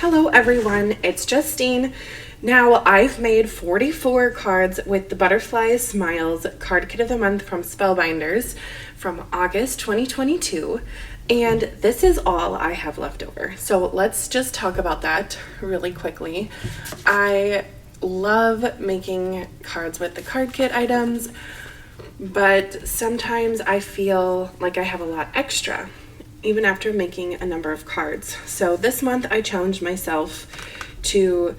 Hello everyone, it's Justine. Now I've made 44 cards with the Butterfly Smiles card kit of the month from Spellbinders from August 2022, and this is all I have left over. So let's just talk about that really quickly. I love making cards with the card kit items, but sometimes I feel like I have a lot extra even after making a number of cards. So this month I challenged myself to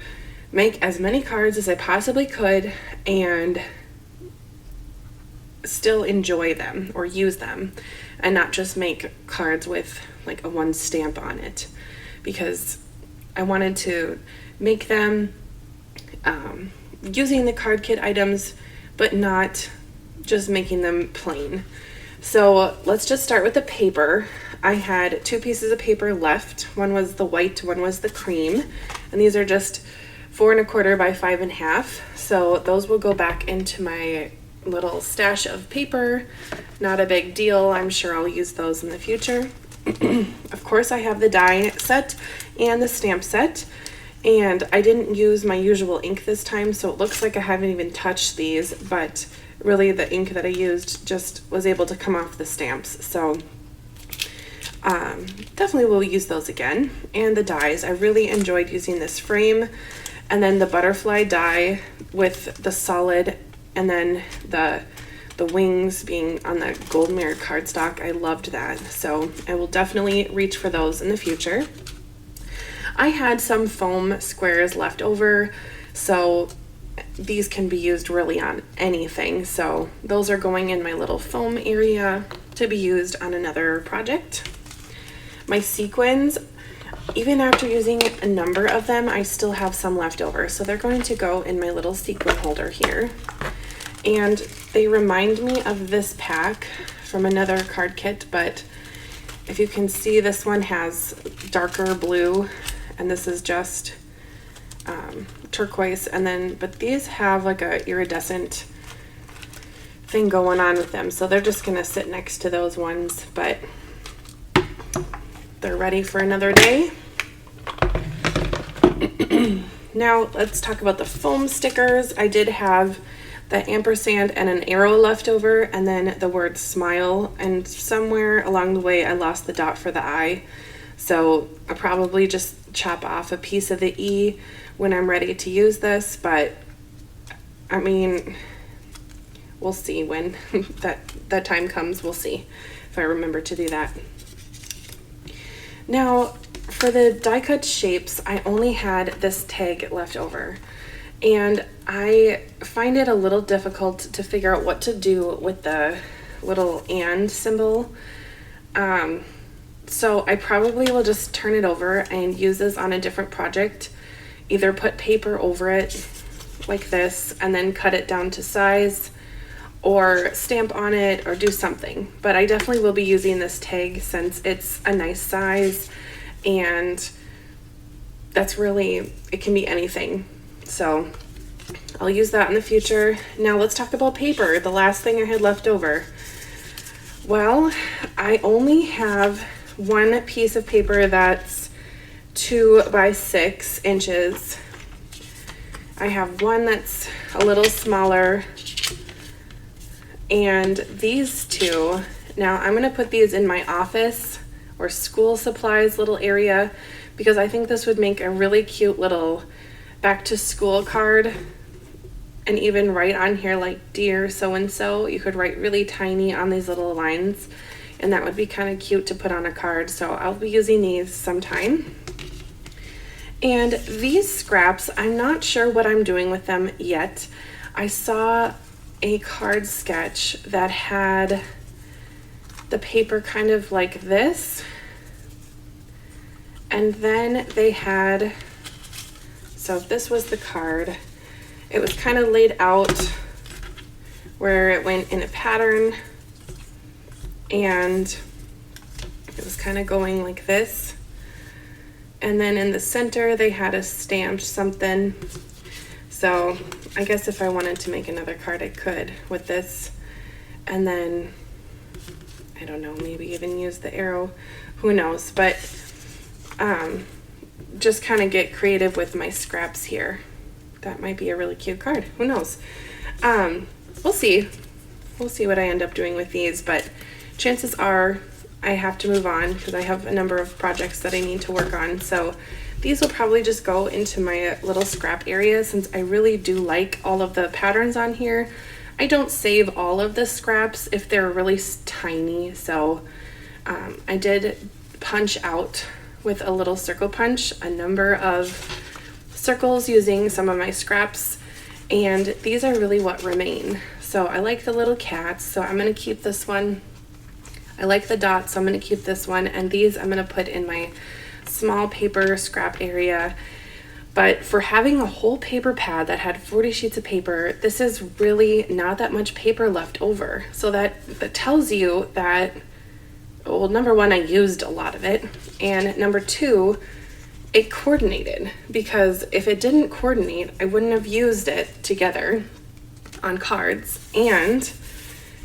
make as many cards as I possibly could and still enjoy them or use them, and not just make cards with like a one stamp on it, because I wanted to make them using the card kit items but not just making them plain. So let's just start with the paper. I had two pieces of paper left. One was the white, one was the cream, and these are just 4 1/4 by 5 1/2. So those will go back into my little stash of paper. Not a big deal. I'm sure I'll use those in the future. Of course, I have the die set and the stamp set, and I didn't use my usual ink this time, so it looks like I haven't even touched these, but really the ink that I used just was able to come off the stamps. So definitely will use those again. And the dies, I really enjoyed using this frame, and then the butterfly die with the solid, and then the wings being on the gold mirror cardstock. I loved that, so I will definitely reach for those in the future. I had some foam squares left over, so these can be used really on anything, so those are going in my little foam area to be used on another project. My sequins, even after using a number of them, I still have some left over, so they're going to go in my little sequin holder here. And they remind me of this pack from another card kit, but if you can see, this one has darker blue and this is just turquoise, and then but these have like a iridescent thing going on with them, so they're just gonna sit next to those ones, but they're ready for another day. Now let's talk about the foam stickers. I did have the ampersand and an arrow left over, and then the word smile, and somewhere along the way I lost the dot for the I, so I'll probably just chop off a piece of the E when I'm ready to use this, but I mean, we'll see when that time comes. We'll see if I remember to do that. Now for the die cut shapes, I only had this tag left over, and I find it a little difficult to figure out what to do with the little and symbol. So I probably will just turn it over and use this on a different project. Either put paper over it like this and then cut it down to size, or stamp on it, or do something. But I definitely will be using this tag since it's a nice size, and that's really, it can be anything. So I'll use that in the future. Now let's talk about paper, the last thing I had left over. Well, I only have one piece of paper that's 2 by 6 inches. I have one that's a little smaller, and these two, now I'm going to put these in my office or school supplies little area, because I think this would make a really cute little back to school card. And even write on here like dear so and so, you could write really tiny on these little lines, and that would be kind of cute to put on a card. So I'll be using these sometime. And these scraps, I'm not sure what I'm doing with them yet. I saw a card sketch that had the paper kind of like this, and then they had, so this was the card. It was kind of laid out where it went in a pattern, and it was kind of going like this. And then in the center they had a stamped something. So I guess if I wanted to make another card I could with this, and then I don't know, maybe even use the arrow, who knows. But just kind of get creative with my scraps here. That might be a really cute card. Who knows? We'll see. We'll see what I end up doing with these, but chances are I have to move on because I have a number of projects that I need to work on. So these will probably just go into my little scrap area since I really do like all of the patterns on here. I don't save all of the scraps if they're really tiny. So I did punch out with a little circle punch a number of circles using some of my scraps, and these are really what remain. So I like the little cats, so I'm going to keep this one. I like the dots, so I'm going to keep this one, and these I'm going to put in my small paper scrap area. But for having a whole paper pad that had 40 sheets of paper, this is really not that much paper left over. So that tells you that, well, number one, I used a lot of it, and number two, it coordinated, because if it didn't coordinate, I wouldn't have used it together on cards. And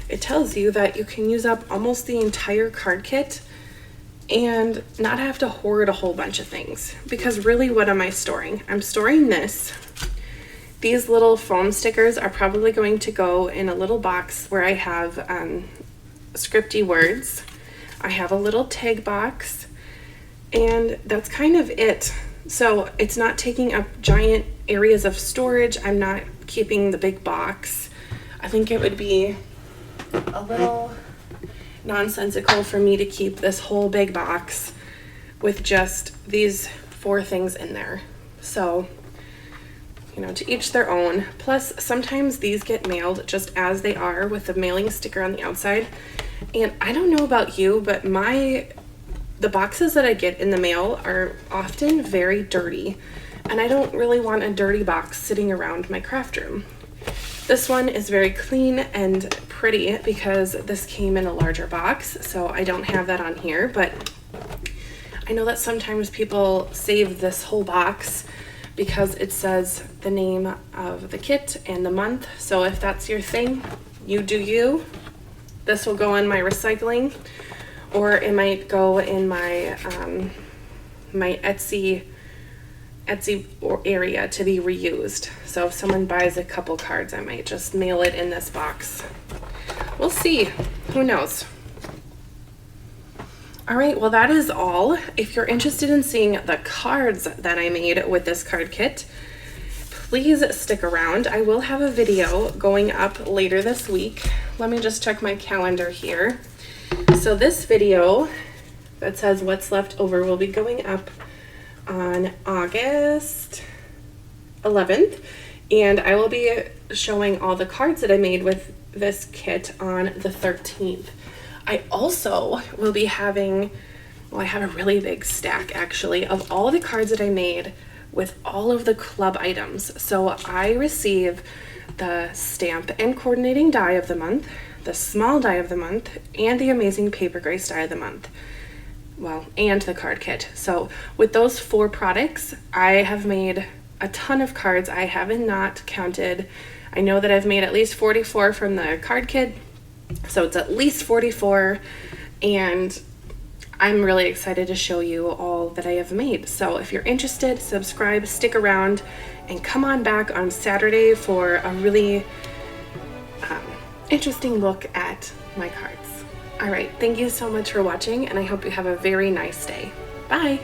it tells you that you can use up almost the entire card kit and not have to hoard a whole bunch of things. Because really, what am I storing? I'm storing this. These little foam stickers are probably going to go in a little box where I have scripty words. I have a little tag box, and that's kind of it. So it's not taking up giant areas of storage. I'm not keeping the big box. I think it would be a little nonsensical for me to keep this whole big box with just these 4 things in there. So, you know, to each their own. Plus, sometimes these get mailed just as they are with the mailing sticker on the outside. And I don't know about you, but the boxes that I get in the mail are often very dirty, and I don't really want a dirty box sitting around my craft room. This one is very clean and pretty because this came in a larger box, so I don't have that on here, but I know that sometimes people save this whole box because it says the name of the kit and the month. So if that's your thing, you do you. This will go in my recycling, or it might go in my my Etsy area to be reused. So if someone buys a couple cards, I might just mail it in this box. We'll see. Who knows? All right, well, that is all. If you're interested in seeing the cards that I made with this card kit, please stick around. I will have a video going up later this week. Let me just check my calendar here. So this video that says what's left over will be going up on August 11th, and I will be showing all the cards that I made with this kit on the 13th. I also will be having, well, I have a really big stack actually of all the cards that I made with all of the club items. So I receive the stamp and coordinating die of the month, the small die of the month, and the amazing paper grace die of the month. Well, and the card kit. So with those 4 products, I have made a ton of cards. I haven't not counted. I know that I've made at least 44 from the card kit, so it's at least 44, and I'm really excited to show you all that I have made. So if you're interested, subscribe, stick around, and come on back on Saturday for a really interesting look at my cards. All right, thank you so much for watching, and I hope you have a very nice day. Bye.